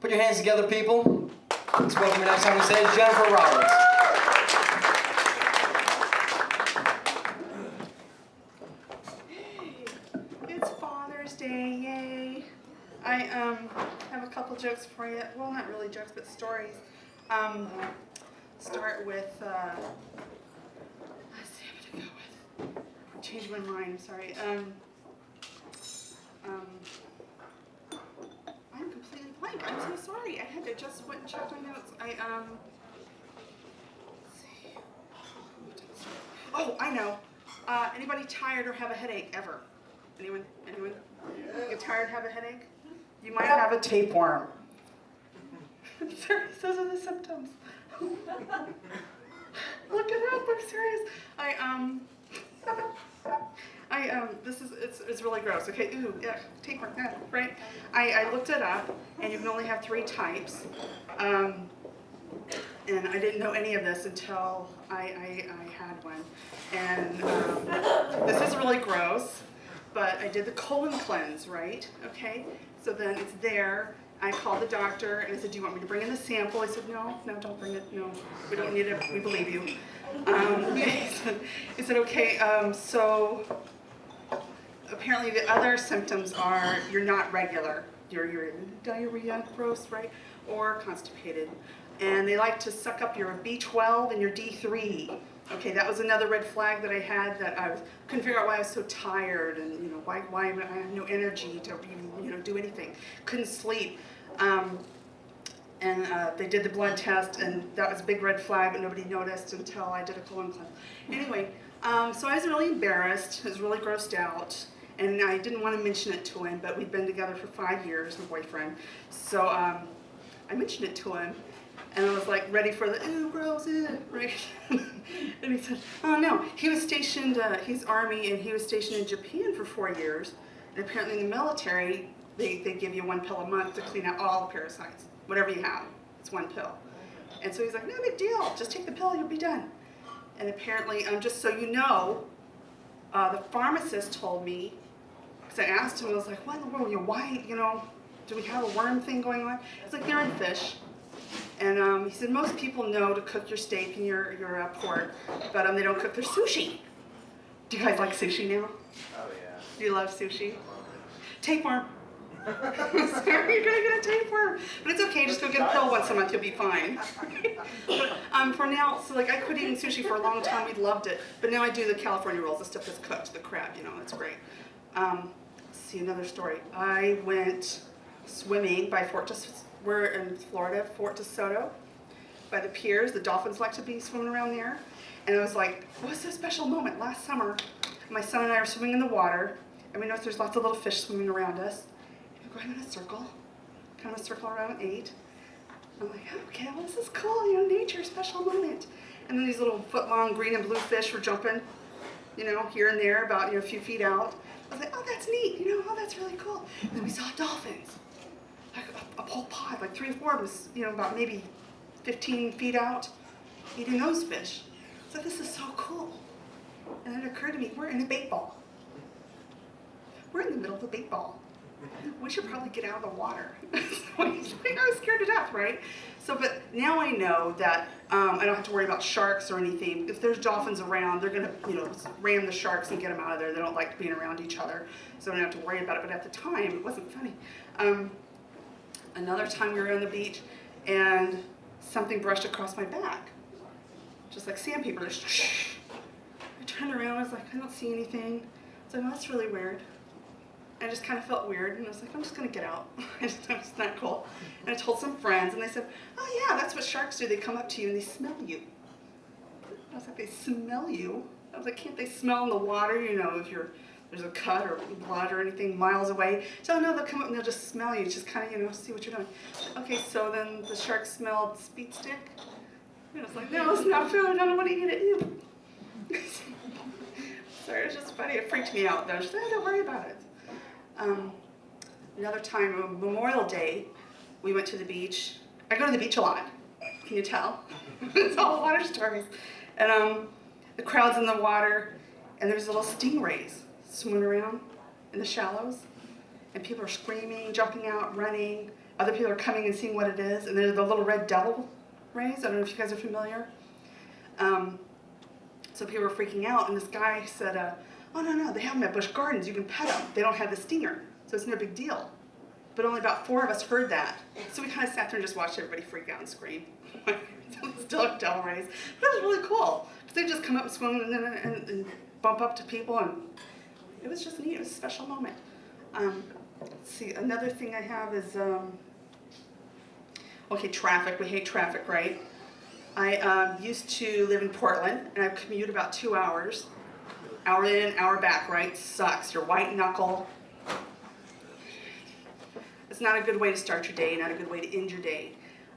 Put your hands together, people. Let's welcome the next time we say is Jennifer Roberts. It's Father's Day, yay! I have a couple jokes for you. Well, not really jokes, but stories. Start with, let's see what to go with. Change my mind, I'm sorry. I'm completely blank. I'm so sorry. I had to just went and check my notes. Let's see. Oh, I know. Anybody tired or have a headache ever? Anyone? Anyone? Get tired, have a headache? You might have a tapeworm. Serious, those are the symptoms. Look it up, I'm serious. It's really gross. Okay, ooh, yeah, tapeworm, yeah, right? I looked it up, and you can only have 3 types. And I didn't know any of this until I had one. And this is really gross, but I did the colon cleanse, right? Okay, so then it's there. I called the doctor and I said, do you want me to bring in the sample? He said, no, don't bring it, no, we don't need it, we believe you. He said, okay, so apparently the other symptoms are you're not regular. You're diarrhea, gross, right? Or constipated. And they like to suck up your B12 and your D3. Okay, that was another red flag that I had, that I couldn't figure out why I was so tired, and why I had no energy to even do anything. Couldn't sleep. They did the blood test, and that was a big red flag, but nobody noticed until I did a colon cleanse. Anyway, so I was really embarrassed. I was really grossed out, and I didn't want to mention it to him, but we'd been together for 5 years, my boyfriend. So I mentioned it to him. And I was like ready for the, ooh, gross, right? And he said, oh no, he was stationed, he's Army, and he was stationed in Japan for 4 years. And apparently in the military, they give you 1 pill a month to clean out all the parasites. Whatever you have, it's 1 pill. And so he's like, no big deal, just take the pill, you'll be done. And apparently, just so you know, the pharmacist told me, because I asked him, I was like, what in the world, why, do we have a worm thing going on? It's like, they're in fish. And he said, most people know to cook your steak and your pork, but they don't cook their sushi. Do you guys like sushi now? Oh, yeah. Do you love sushi? Tapeworm. Sorry, you're going to get a tapeworm. But it's okay, just go get a pill once a month, you'll be fine. But for now, so like I quit eating sushi for a long time, we loved it. But now I do the California rolls, the stuff that's cooked, the crab, that's great. Let's see, another story. I went swimming by we're in Florida, Fort DeSoto, by the piers. The dolphins like to be swimming around there. And I was like, what's a special moment? Last summer, my son and I are swimming in the water, and we notice there's lots of little fish swimming around us. And we're going in a circle, kind of a circle around 8. I'm like, okay, well, this is cool, nature, special moment. And then these little foot-long green and blue fish were jumping, here and there, about a few feet out. I was like, oh, that's neat, oh, that's really cool. And then we saw dolphins. Like a whole pod, like 3 or 4 of them, about maybe 15 feet out, eating those fish. So this is so cool. And then it occurred to me, we're in a bait ball. We're in the middle of a bait ball. We should probably get out of the water. I was scared to death, right? So, but now I know that I don't have to worry about sharks or anything. If there's dolphins around, they're gonna, ram the sharks and get them out of there. They don't like being around each other, so I don't have to worry about it. But at the time, it wasn't funny. Another time we were on the beach, and something brushed across my back, just like sandpaper. Just I turned around, I was like, I don't see anything. So that's really weird. I just kind of felt weird, and I was like, I'm just gonna get out. It's not cool. And I told some friends, and they said, oh yeah, that's what sharks do. They come up to you and they smell you. I was like, they smell you? I was like, can't they smell in the water, if there's a cut or blood or anything miles away? So no, they'll come up and they'll just smell you, just kind of, see what you're doing. Okay, so then the shark smelled speed stick. And I was like, no, it's not food, I don't want to eat it. Ew. Sorry, it was just funny. It freaked me out though. She said, don't worry about it. Another time, on Memorial Day, we went to the beach. I go to the beach a lot. Can you tell? It's all water stories. And the crowd's in the water, and there's little stingrays swimming around in the shallows, and people are screaming, jumping out, running, other people are coming and seeing what it is, and they're the little red devil rays. I don't know if you guys are familiar. So people were freaking out, and this guy said, oh, no, they have them at Busch Gardens. You can pet them. They don't have the stinger, so it's no big deal. But only about 4 of us heard that. So we kind of sat there and just watched everybody freak out and scream. Still devil rays. But it was really cool, because they just come up and swim and bump up to people, and it was just neat. It was a special moment. Let's see, another thing I have is, okay, traffic. We hate traffic, right? I used to live in Portland, and I commute about 2 hours. Hour in, hour back, right? Sucks. You're white knuckle. It's not a good way to start your day, not a good way to end your day.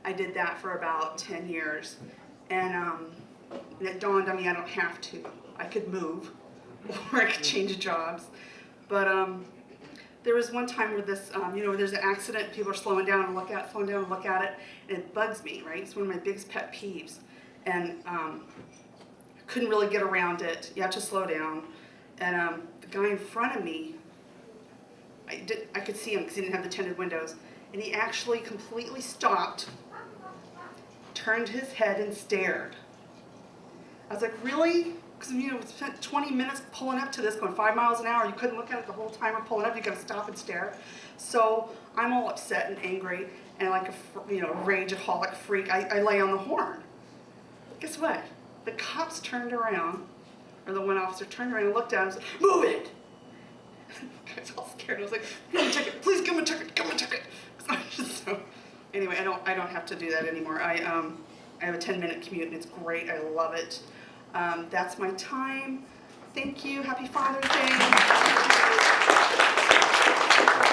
I did that for about 10 years, and it dawned on me I don't have to. I could move, or I could change jobs. But there was one time where this, where there's an accident, people are slowing down and look at it, and it bugs me, right? It's one of my biggest pet peeves, and couldn't really get around it. You have to slow down, and the guy in front of me, I could see him because he didn't have the tinted windows, and he actually completely stopped, turned his head and stared. I was like, really? Because we spent 20 minutes pulling up to this, going 5 miles an hour. You couldn't look at it the whole time or pulling up. You got to stop and stare. So I'm all upset and angry and like a rageaholic freak. I lay on the horn. Guess what? The cops turned around, or the one officer turned around and looked at him and said, "Move it!" I was all scared. I was like, "Give me a ticket, please, give me a ticket, give me a ticket." So anyway, I don't have to do that anymore. I have a 10-minute commute, and it's great. I love it. That's my time. Thank you. Happy Father's Day.